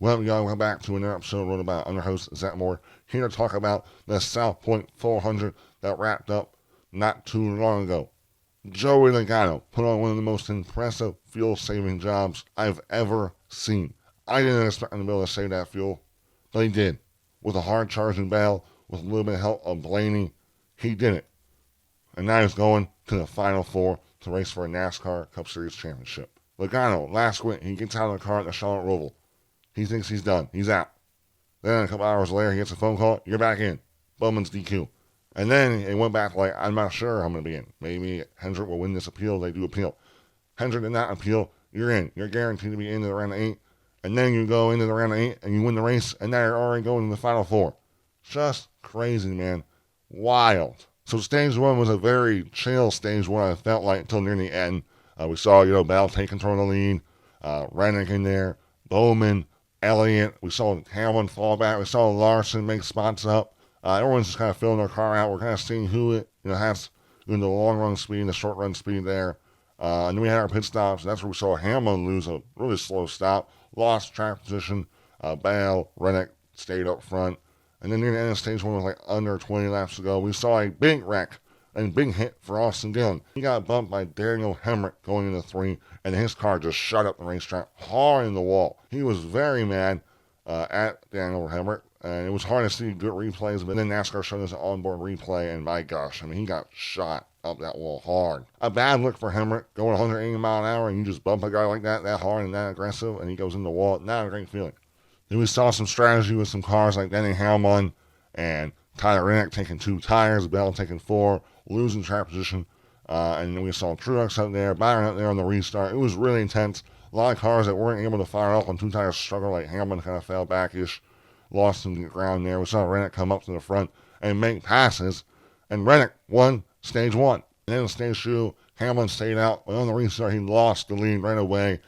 Well, y'all, welcome back to another episode wrote about under host Zach Moore, here to talk about the South Point 400 that wrapped up not too long ago. Joey Logano put on one of the most impressive fuel-saving jobs I've ever seen. I didn't expect him to be able to save that fuel, but he did. With a hard charging Bell, with a little bit of help of Blaney, he did it. And now he's going to the Final Four to race for a NASCAR Cup Series championship. Logano, last week, he gets out of the car at the Charlotte Roval. He thinks he's done. He's out. Then a couple hours later, he gets a phone call. You're back in. Bowman's DQ. And then it went back like, I'm not sure I'm going to be in. Maybe Hendrick will win this appeal. They do appeal. Hendrick did not appeal. You're in. You're guaranteed to be into the round of 8. And then you go into the round of 8 and you win the race. And now you're already going to the Final Four. Just crazy, man. Wild. So stage 1 was a very chill stage 1, I felt like, until near the end. We saw, Bell take control of the lead. Rennick in there. Bowman. Elliott, we saw Hamlin fall back, we saw Larson make spots up. Everyone's just kind of filling their car out. We're kind of seeing who it has the long run speed and the short run speed there. And then we had our pit stops, and that's where we saw Hamlin lose a really slow stop, lost track position. Bale, Rennick stayed up front. And then near the end of stage 1 was like under 20 laps to go. We saw a big wreck and big hit for Austin Dillon. He got bumped by Daniel Hemrick going into 3, and his car just shut up the racetrack hard in the wall. He was very mad at Daniel Hemrick, and it was hard to see good replays, but then NASCAR showed us an onboard replay, and my gosh, he got shot up that wall hard. A bad look for Hemrick, going 180 mile an hour, and you just bump a guy like that hard and that aggressive, and he goes in the wall. Not a great feeling. Then we saw some strategy with some cars like Denny Hamlin and Tyler Rennick taking 2 tires, Bell taking 4, losing track position, and then we saw Truex up there, Byron up there on the restart. It was really intense. A lot of cars that weren't able to fire up on 2 tires struggled, like Hamlin kind of fell back-ish, lost some ground there. We saw Rennick come up to the front and make passes, and Rennick won stage 1. And then in stage 2, Hamlin stayed out, but on the restart, he lost the lead right away.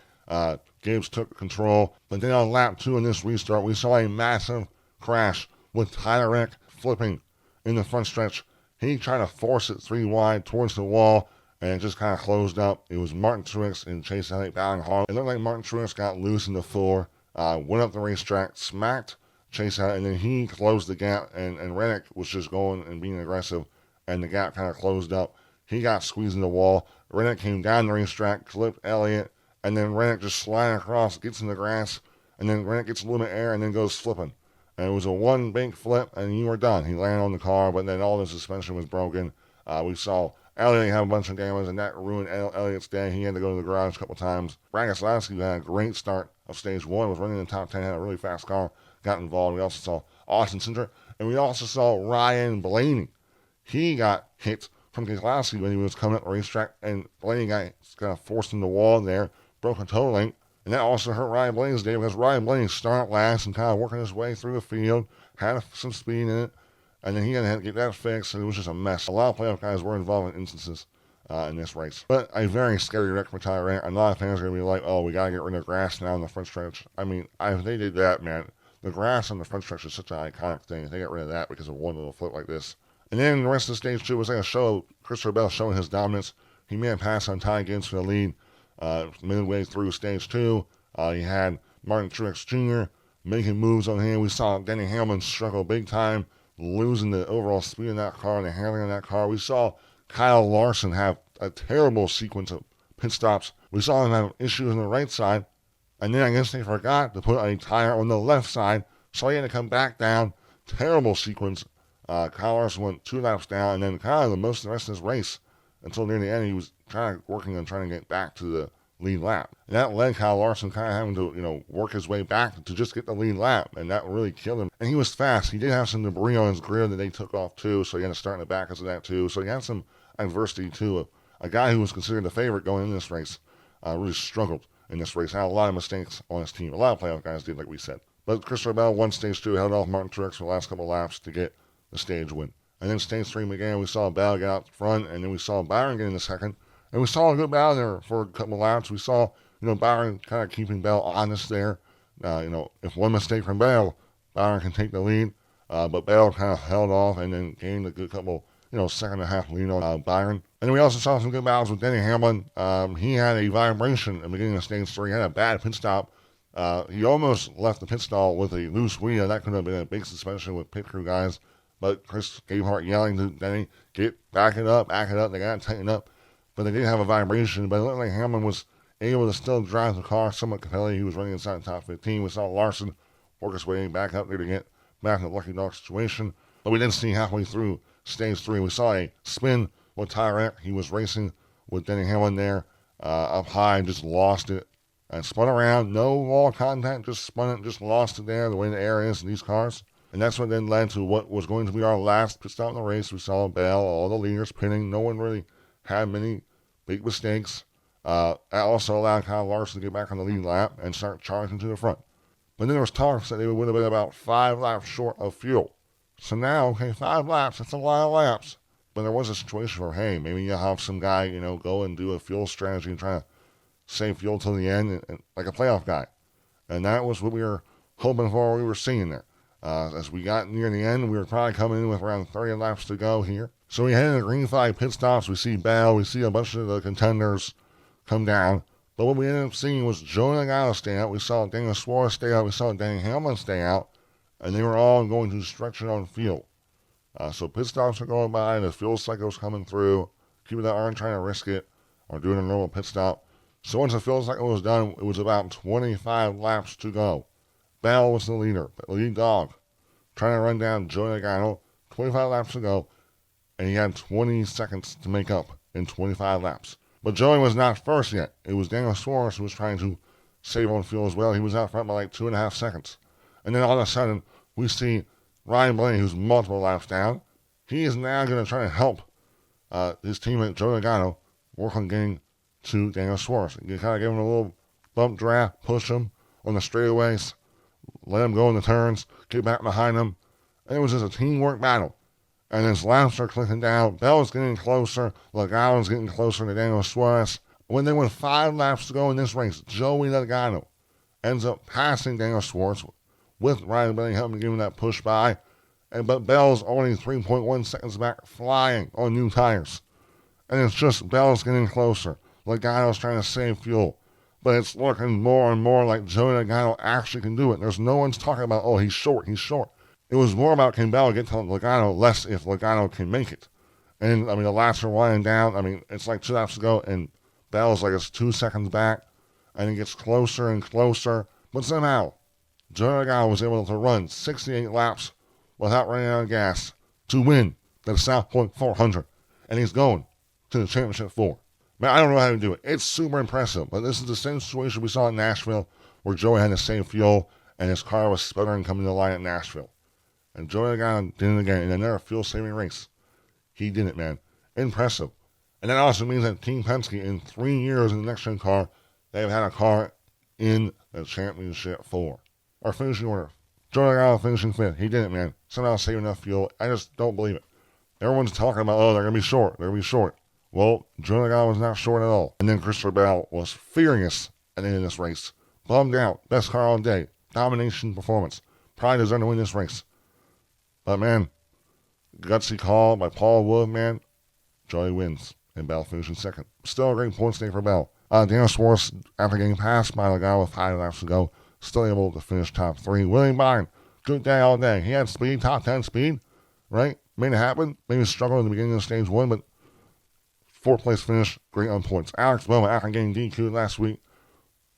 Gibbs took control, but then on lap 2 in this restart, we saw a massive crash with Tyler Rennick flipping in the front stretch. He tried to force it 3 wide towards the wall, and it just kind of closed up. It was Martin Truex and Chase Elliott battling hard. It looked like Martin Truex got loose in the 4, went up the racetrack, smacked Chase Elliott, and then he closed the gap, and Rennick was just going and being aggressive, and the gap kind of closed up. He got squeezed in the wall. Rennick came down the racetrack, clipped Elliott, and then Rennick just sliding across, gets in the grass, and then Rennick gets a little bit of air and then goes flipping. And it was a one big flip, and you were done. He landed on the car, but then all the suspension was broken. We saw Elliott have a bunch of damage, and that ruined Elliott's day. He had to go to the garage a couple times. Brad Keselowski had a great start of stage 1, was running in the top 10, had a really fast car, got involved. We also saw Austin Cindric, and we also saw Ryan Blaney. He got hit from Keselowski when he was coming up the racetrack, and Blaney got kind of forced in the wall there, broke a toe link. And that also hurt Ryan Blaney's day because Ryan Blaney started last and kind of working his way through the field, had some speed in it, and then he had to get that fixed, and it was just a mess. A lot of playoff guys were involved in instances in this race. But a very scary wreck for Tyler Rennick. A lot of fans are going to be like, oh, we got to get rid of grass now in the front stretch. I mean, if they did that, man, the grass on the front stretch is such an iconic thing. If they get rid of that because of one little flip like this. And then the rest of the stage 2 was like a show, Christopher Bell showing his dominance. He made a pass on Ty Gibbs for the lead midway through stage 2. He had Martin Truex Jr. making moves on him. We saw Denny Hamlin struggle big time, losing the overall speed in that car and the handling of that car. We saw Kyle Larson have a terrible sequence of pit stops. We saw him have issues on the right side, and then I guess they forgot to put a tire on the left side, so he had to come back down. Terrible sequence. Kyle Larson went 2 laps down, and then kind of the most of the rest of his race until near the end, he was working on trying to get back to the lead lap. And that led Kyle Larson kind of having to, work his way back to just get the lead lap, and that really killed him. And he was fast. He did have some debris on his grill that they took off too, so he had to start in the back because of that too. So he had some adversity too. A guy who was considered the favorite going into this race really struggled in this race. Had a lot of mistakes on his team. A lot of playoff guys did, like we said. But Christopher Bell won stage 2, held off Martin Truex for the last couple of laps to get the stage win. And then stage 3 began. We saw Bell get out front, and then we saw Byron get in the second. And we saw a good battle there for a couple of laps. We saw Byron kind of keeping Bell honest there. If one mistake from Bell, Byron can take the lead. But Bell kind of held off and then gained a good couple, second and a half lead on Byron. And then we also saw some good battles with Denny Hamlin. He had a vibration at the beginning of stage 3. He had a bad pit stop He almost left the pit stall with a loose wheel. That could have been a big suspension with pit crew guys. But Chris Gabehart yelling to Denny, back it up. They got to tighten up. But they did have a vibration. But it looked like Hamlin was able to still drive the car somewhat competitively. He was running inside the top 15. We saw Larson work his way back up there to get back in the lucky dog situation. But we didn't see halfway through stage 3. We saw a spin with Tyrant. He was racing with Denny Hamlin there up high and just lost it. And spun around, no wall contact, just spun it, just lost it there, the way the air is in these cars. And that's what then led to what was going to be our last pit stop in the race. We saw Bell, all the leaders pinning. No one really had many big mistakes. That also allowed Kyle Larson to get back on the lead lap and start charging to the front. But then there was talks that they would have been about 5 laps short of fuel. So now, okay, 5 laps, that's a lot of laps. But there was a situation where, hey, maybe you have some guy, go and do a fuel strategy and try to save fuel till the end, like a playoff guy. And that was what we were hoping for, we were seeing there. As we got near the end, we were probably coming in with around 30 laps to go here. So we head into the green flag pit stops. We see Bell. We see a bunch of the contenders come down. But what we ended up seeing was Joey Logano stay out. We saw Daniel Suarez stay out. We saw Danny Hamlin stay out. And they were all going to stretch it on fuel. So pit stops are going by. The fuel cycle's coming through. People that aren't trying to risk it are doing a normal pit stop. So once the fuel cycle was done, it was about 25 laps to go. Bell was the leader, the lead dog, trying to run down Joey Logano. 25 laps to go, and he had 20 seconds to make up in 25 laps. But Joey was not first yet. It was Daniel Suarez who was trying to save on fuel as well. He was out front by like 2.5 seconds. And then all of a sudden, we see Ryan Blaney, who's multiple laps down. He is now going to try to help his teammate Joey Logano work on getting to Daniel Suarez. You kind of give him a little bump draft, push him on the straightaways, let him go in the turns, get back behind him. And it was just a teamwork battle. And as laps are clicking down, Bell's getting closer, Logano's getting closer to Daniel Suarez. When they went 5 laps to go in this race, Joey Logano ends up passing Daniel Suarez with Ryan Blaney helping give him that push by. But Bell's only 3.1 seconds back, flying on new tires. And it's just Bell's getting closer. Logano's trying to save fuel. But it's looking more and more like Joey Logano actually can do it. There's no one's talking about, oh, he's short. It was more about can Bell get to Logano, less if Logano can make it. And, the laps are winding down. It's like 2 laps to go, and Bell's like it's 2 seconds back, and it gets closer and closer. But somehow, Joey Logano was able to run 68 laps without running out of gas to win the South Point 400. And he's going to the Championship 4. Man, I don't know how to do it. It's super impressive. But this is the same situation we saw in Nashville where Joey had to save fuel and his car was sputtering coming to the line at Nashville. And Joey Logano did it again in another fuel-saving race. He did it, man. Impressive. And that also means that Team Penske, in 3 years in the next-gen car, they've had a car in the Championship 4. Our finishing order. Joey Logano finishing 5th. He did it, man. Somehow saved enough fuel. I just don't believe it. Everyone's talking about, oh, they're going to be short. Well, Joey Logano was not short at all. And then Christopher Bell was furious at the end of this race. Bummed out. Best car all day. Domination performance. Probably deserved to win this race. But, man, gutsy call by Paul Wood, man. Joey wins. And Bell finishing 2nd. Still a great points day for Bell. Daniel Suarez, after getting passed by Logano with 5 laps to go, still able to finish top 3. William Byron, good day all day. He had speed, top 10 speed, right? Made it happen. Maybe struggled in the beginning of stage 1, but 4th place finish, great on points. Alex Bowman, after getting DQ'd last week,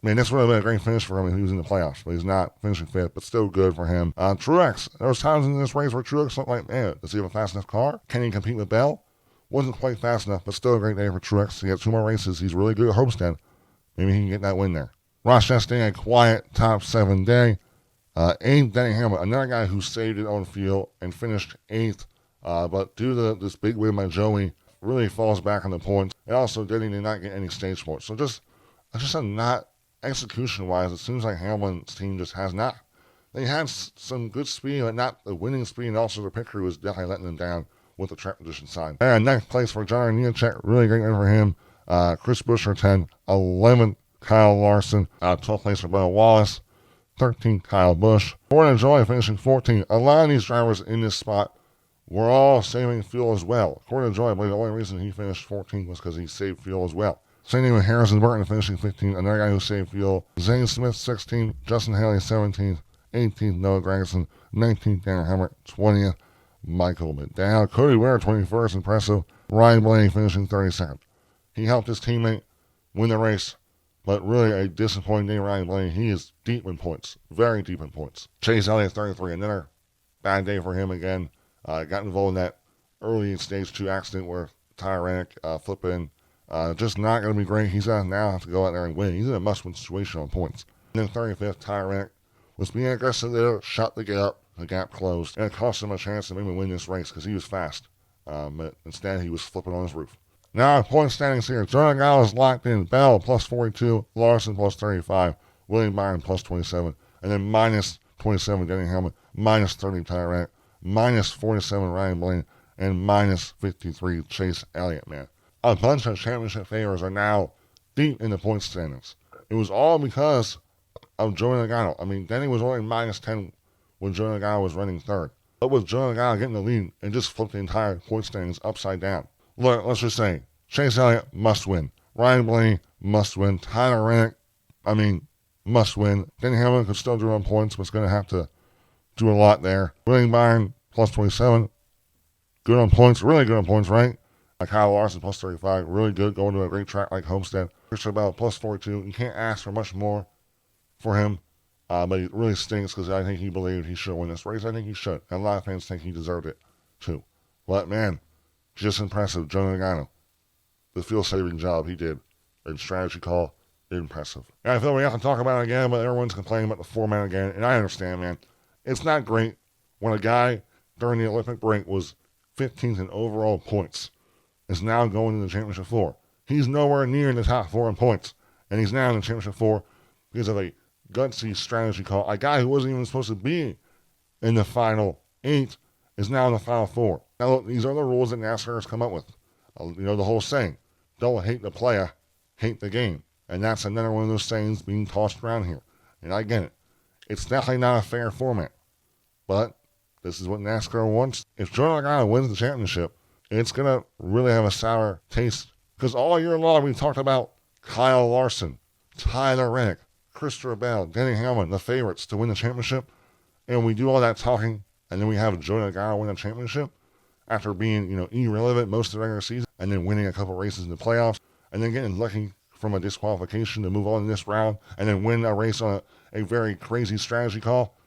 man, this would have been a great finish for him if he was in the playoffs, but he's not finishing 5th, but still good for him. Truex, there was times in this race where Truex looked like, man, does he have a fast enough car? Can he compete with Bell? Wasn't quite fast enough, but still a great day for Truex. He got 2 more races. He's really good at Homestead. Maybe he can get that win there. Ross Chastain, a quiet top 7 day. 8th, Denny Hamlin, another guy who saved it on field and finished 8th, but due to this big win by Joey, really falls back on the points. And also, Denny did not get any stage points. So just a not execution-wise, it seems like Hamlin's team just has not. They had some good speed, but not the winning speed, and also the pit crew was definitely letting them down with the track position side. And next place for John Nemechek, really great win for him. Chris Buescher 10, 11th Kyle Larson, 12th place for Bubba Wallace, 13th Kyle Busch. Gordon Joy finishing 14th. A lot of these drivers in this spot were all saving fuel as well. Gordon Joy, I believe the only reason he finished 14th was because he saved fuel as well. Same thing with Harrison Burton finishing 15th. Another guy who saved fuel. Zane Smith 16th. Justin Haley 17th. 18th Noah Gragson. 19th Daniel Hemrick. 20th Michael McDowell. Cody Ware 21st. Impressive. Ryan Blaney finishing 32nd. He helped his teammate win the race, but really a disappointing day. Ryan Blaney, he is deep in points. Very deep in points. Chase Elliott 33. Another bad day for him again. Got involved in that early stage 2 accident where Tyler Reddick flipped in. Just not going to be great. He's going to now have to go out there and win. He's in a must-win situation on points. And then 35th, Tyler Reddick was being aggressive there, shut the gap. The gap closed, and it cost him a chance to maybe win this race because he was fast. But instead, he was flipping on his roof. Now, point standings here. Jordan Gall is locked in. Bell plus 42. Larson plus 35. William Byron plus 27. And then minus 27, Denny Hamlin. Minus 30, Tyler Reddick. Minus 47, Ryan Blaney. And minus 53, Chase Elliott, man. A bunch of championship favorites are now deep in the point standings. It was all because of Joey Logano. I mean, Denny was only minus 10 when Joey Logano was running third. But with Joey Logano getting the lead and just flipped the entire point standings upside down. Look, let's just say, Chase Elliott must win. Ryan Blaney must win. Tyler Reddick, must win. Denny Hamlin could still do on points, but it's going to have to do a lot there. William Byron plus 27. Good on points. Really good on points, right? Kyle Larson plus 35. Really good going to a great track like Homestead. Christian Bell plus 42. You can't ask for much more for him. But he really stinks because I think he believed he should win this race. I think he should. And a lot of fans think he deserved it, too. But, man, just impressive. Joey Logano. The field-saving job he did. And strategy call, impressive. And I feel we have to talk about it again, but everyone's complaining about the format again. And I understand, man. It's not great when a guy during the Olympic break was 15th in overall points is now going to the championship 4. He's nowhere near the top 4 in points. And he's now in the championship 4 because of a gutsy strategy call. A guy who wasn't even supposed to be in the final 8 is now in the final 4. Now, look, these are the rules that NASCAR has come up with. The whole saying, don't hate the player, hate the game. And that's another one of those sayings being tossed around here. And I get it. It's definitely not a fair format. But this is what NASCAR wants. If Joey Logano wins the championship, it's going to really have a sour taste. Because all year long we talked about Kyle Larson, Tyler Reddick, Christopher Bell, Denny Hamlin, the favorites to win the championship. And we do all that talking, and then we have Joey Logano win the championship after being, irrelevant most of the regular season, and then winning a couple races in the playoffs, and then getting lucky from a disqualification to move on in this round, and then win a race on a very crazy strategy call.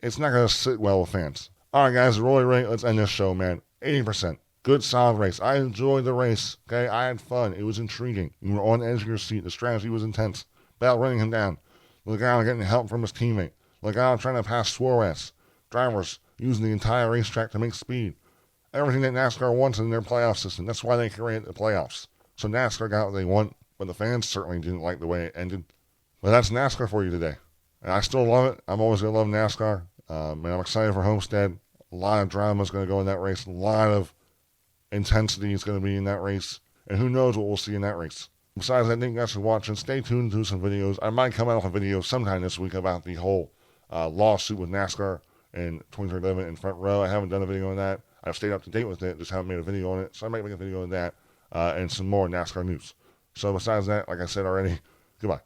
It's not going to sit well with fans. All right, guys, Roy Ray, let's end this show, man. 80%. Good, solid race. I enjoyed the race, okay? I had fun. It was intriguing. You were on the edge of your seat. The strategy was intense. Bell running him down. Logano getting help from his teammate. Logano trying to pass Suarez. Drivers using the entire racetrack to make speed. Everything that NASCAR wants in their playoff system. That's why they created the playoffs. So NASCAR got what they want, but the fans certainly didn't like the way it ended. But that's NASCAR for you today. And I still love it. I'm always going to love NASCAR. And I'm excited for Homestead. A lot of drama is going to go in that race. A lot of intensity is going to be in that race. And who knows what we'll see in that race. Besides, I think you guys should watch and stay tuned to some videos. I might come out with a video sometime this week about the whole lawsuit with NASCAR and 2311 in front row. I haven't done a video on that. I've stayed up to date with it, just haven't made a video on it. So I might make a video on that and some more NASCAR news. So besides that, like I said already, goodbye.